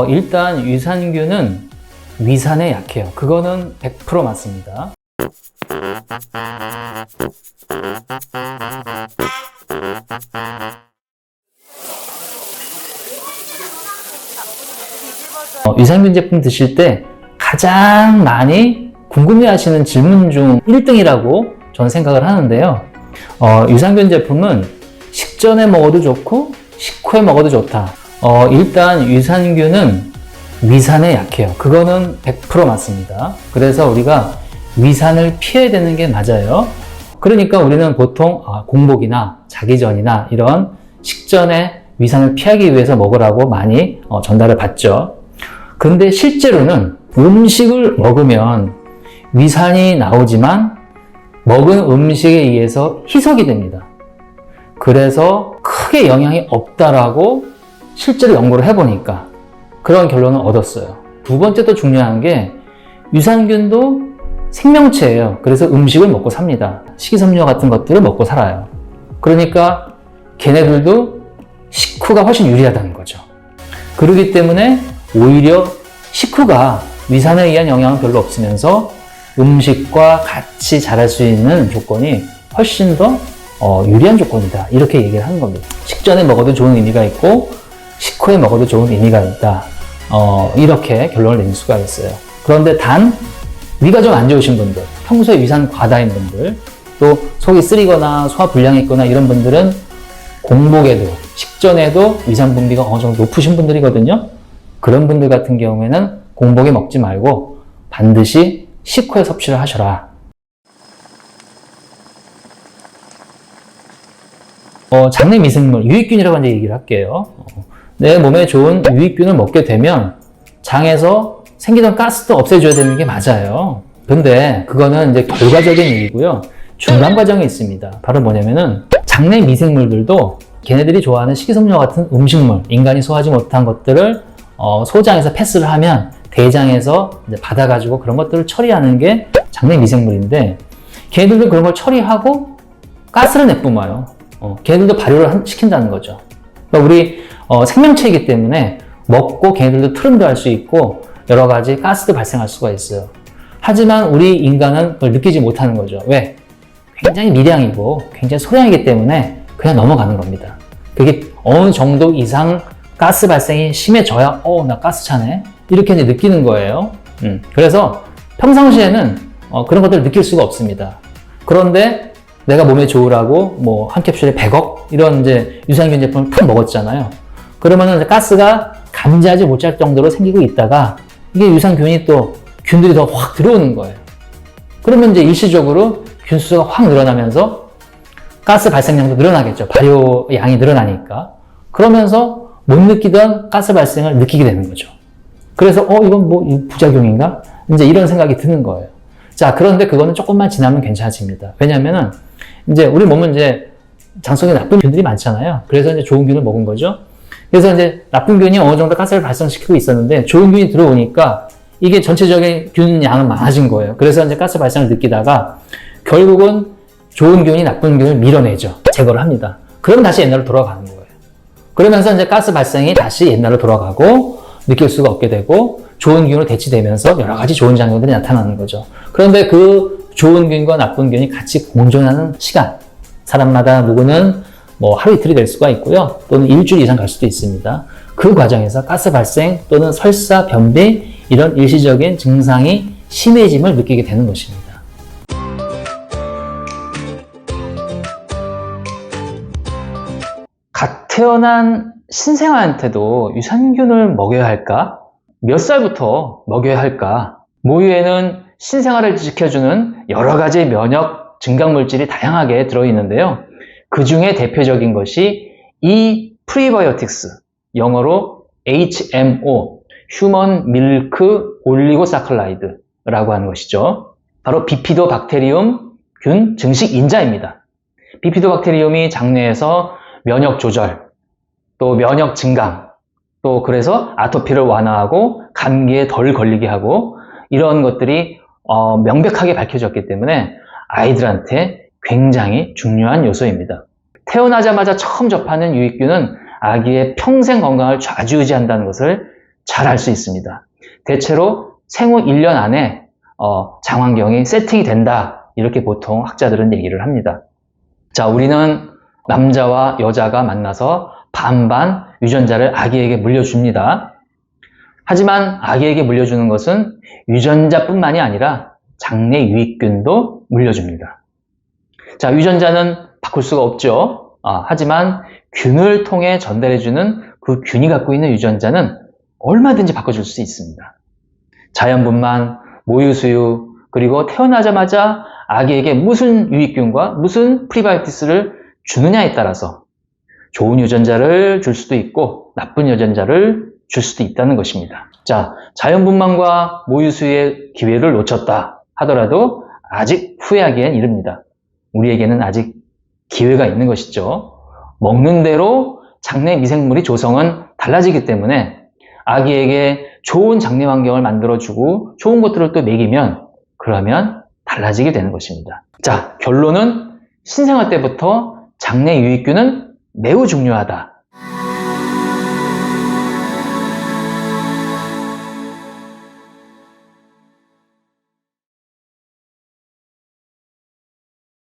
일단 유산균은 위산에 약해요. 그거는 100% 맞습니다. 유산균 제품 드실 때 가장 많이 궁금해하시는 질문 중 1등이라고 저는 생각을 하는데요. 유산균 제품은 식전에 먹어도 좋고 식후에 먹어도 좋다. 일단 유산균은 위산에 약해요. 그거는 100% 맞습니다. 그래서 우리가 위산을 피해야 되는 게 맞아요. 그러니까 우리는 보통 공복이나 자기 전이나 이런 식전에 위산을 피하기 위해서 먹으라고 많이 전달을 받죠. 근데 실제로는 음식을 먹으면 위산이 나오지만 먹은 음식에 의해서 희석이 됩니다. 그래서 크게 영향이 없다라고 실제로 연구를 해보니까 그런 결론을 얻었어요. 두 번째 또 중요한 게 유산균도 생명체예요. 그래서 음식을 먹고 삽니다. 식이섬유 같은 것들을 먹고 살아요. 그러니까 걔네들도 식후가 훨씬 유리하다는 거죠. 그렇기 때문에 오히려 식후가 위산에 의한 영향은 별로 없으면서 음식과 같이 자랄 수 있는 조건이 훨씬 더 유리한 조건이다. 이렇게 얘기를 하는 겁니다. 식전에 먹어도 좋은 의미가 있고 식후에 먹어도 좋은 의미가 있다. 이렇게 결론을 낼 수가 있어요. 그런데 단 위가 좀 안 좋으신 분들, 평소에 위산 과다인 분들, 또 속이 쓰리거나 소화 불량이 있거나 이런 분들은 공복에도 식전에도 위산 분비가 어느 정도 높으신 분들이거든요. 그런 분들 같은 경우에는 공복에 먹지 말고 반드시 식후에 섭취를 하셔라. 장내 미생물, 유익균이라고 이제 얘기를 할게요. 내 몸에 좋은 유익균을 먹게 되면 장에서 생기던 가스도 없애줘야 되는 게 맞아요. 근데 그거는 이제 결과적인 얘기고요. 중간 과정이 있습니다. 바로 뭐냐면은 장내 미생물들도 걔네들이 좋아하는 식이섬유와 같은 음식물, 인간이 소화하지 못한 것들을 소장에서 패스를 하면 대장에서 이제 받아가지고 그런 것들을 처리하는 게 장내 미생물인데 걔네들도 그런 걸 처리하고 가스를 내뿜어요. 걔네들도 발효를 시킨다는 거죠. 그러니까 우리 생명체이기 때문에 먹고 걔네들도 트름도 할 수 있고 여러 가지 가스도 발생할 수가 있어요. 하지만 우리 인간은 그걸 느끼지 못하는 거죠. 왜? 굉장히 미량이고 굉장히 소량이기 때문에 그냥 넘어가는 겁니다. 그게 어느 정도 이상 가스 발생이 심해져야 나 가스 차네 이렇게 이제 느끼는 거예요. 그래서 평상시에는 그런 것들을 느낄 수가 없습니다. 그런데 내가 몸에 좋으라고 뭐 한 캡슐에 100억 이런 이제 유산균 제품을 탁 먹었잖아요. 그러면은 이제 가스가 감지하지 못할 정도로 생기고 있다가 이게 유산균이 또 균들이 더 확 들어오는 거예요. 그러면 이제 일시적으로 균 수가 확 늘어나면서 가스 발생량도 늘어나겠죠. 발효 양이 늘어나니까. 그러면서 못 느끼던 가스 발생을 느끼게 되는 거죠. 그래서 이건 뭐 부작용인가? 이제 이런 생각이 드는 거예요. 자, 그런데 그거는 조금만 지나면 괜찮아집니다. 왜냐면은 이제 우리 몸은 이제 장 속에 나쁜 균들이 많잖아요. 그래서 이제 좋은 균을 먹은 거죠. 그래서 이제 나쁜 균이 어느 정도 가스를 발생시키고 있었는데 좋은 균이 들어오니까 이게 전체적인 균 양은 많아진 거예요. 그래서 이제 가스 발생을 느끼다가 결국은 좋은 균이 나쁜 균을 밀어내죠. 제거를 합니다. 그럼 다시 옛날로 돌아가는 거예요. 그러면서 이제 가스 발생이 다시 옛날로 돌아가고 느낄 수가 없게 되고 좋은 균으로 대치되면서 여러 가지 좋은 작용들이 나타나는 거죠. 그런데 그 좋은 균과 나쁜 균이 같이 공존하는 시간, 사람마다 누구는 뭐 하루 이틀이 될 수가 있고요. 또는 일주일 이상 갈 수도 있습니다. 그 과정에서 가스 발생 또는 설사, 변비 이런 일시적인 증상이 심해짐을 느끼게 되는 것입니다. 갓 태어난 신생아한테도 유산균을 먹여야 할까? 몇 살부터 먹여야 할까? 모유에는 신생아를 지켜주는 여러 가지 면역 증강물질이 다양하게 들어있는데요. 그 중에 대표적인 것이 이 프리바이오틱스, 영어로 HMO, 휴먼 밀크 올리고사클라이드라고 하는 것이죠. 바로 비피도박테리움 균 증식 인자입니다. 비피도박테리움이 장내에서 면역 조절, 또 면역 증강, 또 그래서 아토피를 완화하고 감기에 덜 걸리게 하고 이런 것들이 명백하게 밝혀졌기 때문에 아이들한테 굉장히 중요한 요소입니다. 태어나자마자 처음 접하는 유익균은 아기의 평생 건강을 좌지우지한다는 것을 잘 알 수 있습니다. 대체로 생후 1년 안에 장환경이 세팅이 된다. 이렇게 보통 학자들은 얘기를 합니다. 자, 우리는 남자와 여자가 만나서 반반 유전자를 아기에게 물려줍니다. 하지만 아기에게 물려주는 것은 유전자뿐만이 아니라 장내 유익균도 물려줍니다. 자, 유전자는 바꿀 수가 없죠. 하지만 균을 통해 전달해주는 그 균이 갖고 있는 유전자는 얼마든지 바꿔줄 수 있습니다. 자연분만, 모유수유, 그리고 태어나자마자 아기에게 무슨 유익균과 무슨 프리바이오티스를 주느냐에 따라서 좋은 유전자를 줄 수도 있고 나쁜 유전자를 줄 수도 있다는 것입니다. 자, 자연분만과 모유수유의 기회를 놓쳤다 하더라도 아직 후회하기엔 이릅니다. 우리에게는 아직 기회가 있는 것이죠. 먹는 대로 장내 미생물이 조성은 달라지기 때문에 아기에게 좋은 장내 환경을 만들어주고 좋은 것들을 또 먹이면 그러면 달라지게 되는 것입니다. 자, 결론은 신생아 때부터 장내 유익균은 매우 중요하다.